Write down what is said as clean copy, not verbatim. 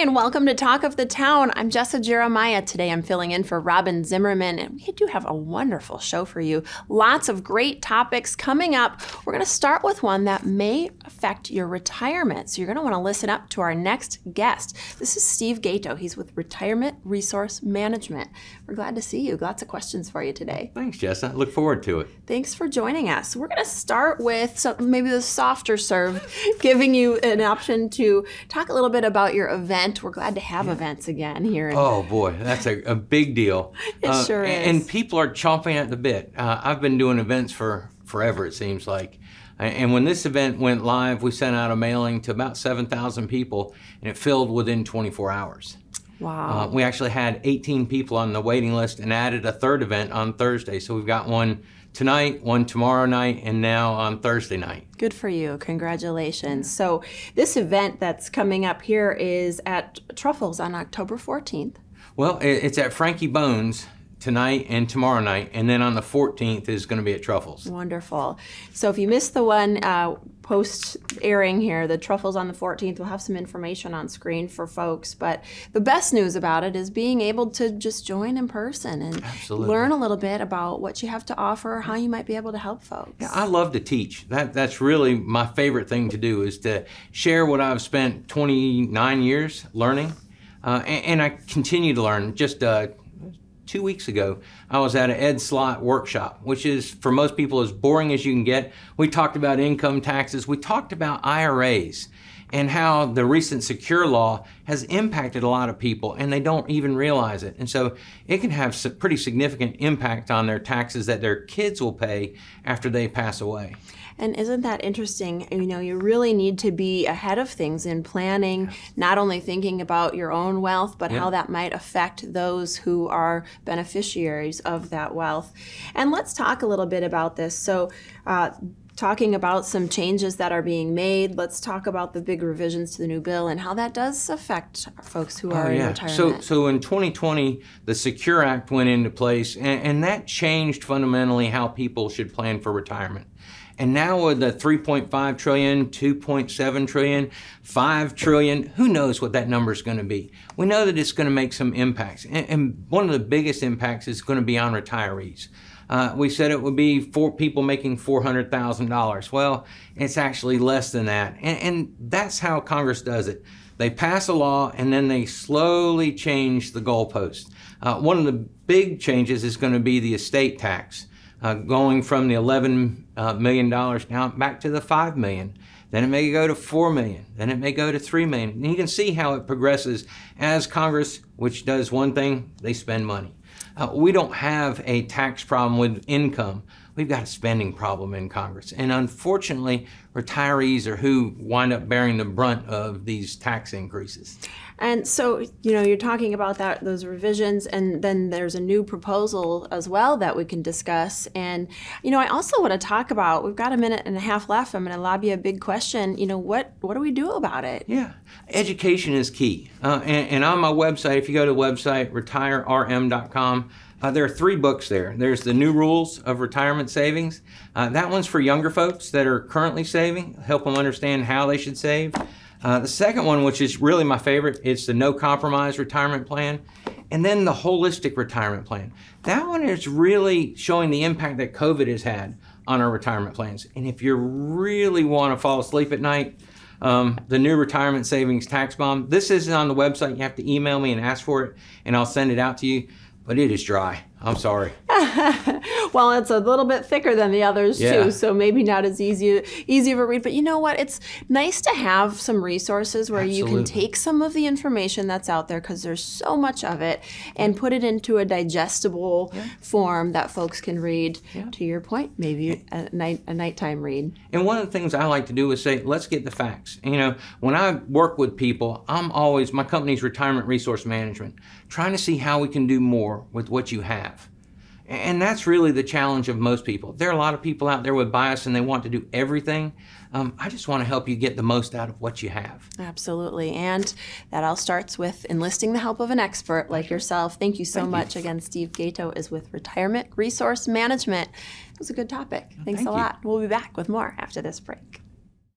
and welcome to Talk of the Town. I'm Jessa Jeremiah. Today I'm filling in for Robyn Zimmerman, and we do have a wonderful show for you. Lots of great topics coming up. We're going to start with one that may affect your retirement, so you're going to want to listen up to our next guest. This is Steve Gaito. He's with Retirement Resource Management. We're glad to see you. Lots of questions for you today. Thanks, Jessa. Look forward to it. Thanks for joining us. We're going to start with maybe the softer serve, giving you an option to talk a little bit about your event. We're glad to have events again here. Oh boy, that's a big deal. It sure is. And people are chomping at the bit. I've been doing events for forever, it seems like. And when this event went live, we sent out a mailing to about 7,000 people, and it filled within 24 hours. Wow. We actually had 18 people on the waiting list and added a third event on Thursday. So we've got one tonight, one tomorrow night, and now on Thursday night. Good for you. Congratulations. So this event that's coming up here is at Truffles on October 14th. Well, it's at Frankie Bones tonight and tomorrow night, and then on the 14th is going to be at Truffles. Wonderful. So if you missed the one post-airing here, the Truffles on the 14th, we'll have some information on screen for folks. But the best news about it is being able to just join in person and learn a little bit about what you have to offer, how you might be able to help folks. Yeah, I love to teach. That's really my favorite thing to do, is to share what I've spent 29 years learning. And I continue to learn. Just 2 weeks ago, I was at an Ed Slott workshop, which is, for most people, as boring as you can get. We talked about income taxes. We talked about IRAs and how the recent Secure law has impacted a lot of people, and they don't even realize it. And so it can have some pretty significant impact on their taxes that their kids will pay after they pass away. And isn't that interesting? You know, you really need to be ahead of things in planning, not only thinking about your own wealth, but how that might affect those who are beneficiaries of that wealth. And let's talk a little bit about this. So, talking about some changes that are being made, let's talk about the big revisions to the new bill and how that does affect folks who are in retirement. So in 2020, the Secure Act went into place, and that changed fundamentally how people should plan for retirement. And now with the 3.5 trillion, 2.7 trillion, 5 trillion, who knows what that number is going to be? We know that it's going to make some impacts. And one of the biggest impacts is going to be on retirees. We said it would be for people making $400,000. Well, it's actually less than that. And that's how Congress does it. They pass a law and then they slowly change the goalpost. One of the big changes is going to be the estate tax. Going from the $11 million now back to the $5 million. Then it may go to $4 million. Then it may go to $3 million. And you can see how it progresses as Congress, which does one thing, they spend money. We don't have a tax problem with income. We've got a spending problem in Congress. And unfortunately, retirees are who wind up bearing the brunt of these tax increases. And so, you know, you're talking about those revisions, and then there's a new proposal as well that we can discuss. And, you know, I also want to talk about, we've got a minute and a half left. I'm going to lob you a big question. You know, what do we do about it? Yeah, education is key. And on my website, if you go to the website, retirerm.com, there are 3 books there. There's The New Rules of Retirement Savings. That one's for younger folks that are currently saving, help them understand how they should save. The second one, which is really my favorite, it's the No Compromise Retirement Plan. And then the Holistic Retirement Plan. That one is really showing the impact that COVID has had on our retirement plans. And if you really want to fall asleep at night, the new Retirement Savings Tax Bomb, this isn't on the website. You have to email me and ask for it, and I'll send it out to you. But it is dry. I'm sorry. Well, it's a little bit thicker than the others too, so maybe not as easy of a read. But you know what? It's nice to have some resources where you can take some of the information that's out there, because there's so much of it, and put it into a digestible form that folks can read. To your point, maybe a nighttime read. And one of the things I like to do is say, let's get the facts. You know, when I work with people, I'm always, my company's Retirement Resource Management, trying to see how we can do more with what you have. And that's really the challenge of most people. There are a lot of people out there with bias and they want to do everything. I just want to help you get the most out of what you have. Absolutely. And that all starts with enlisting the help of an expert like yourself. Thank you so much. Again, Steve Gaito is with Retirement Resource Management. It was a good topic. Thanks a lot. We'll be back with more after this break.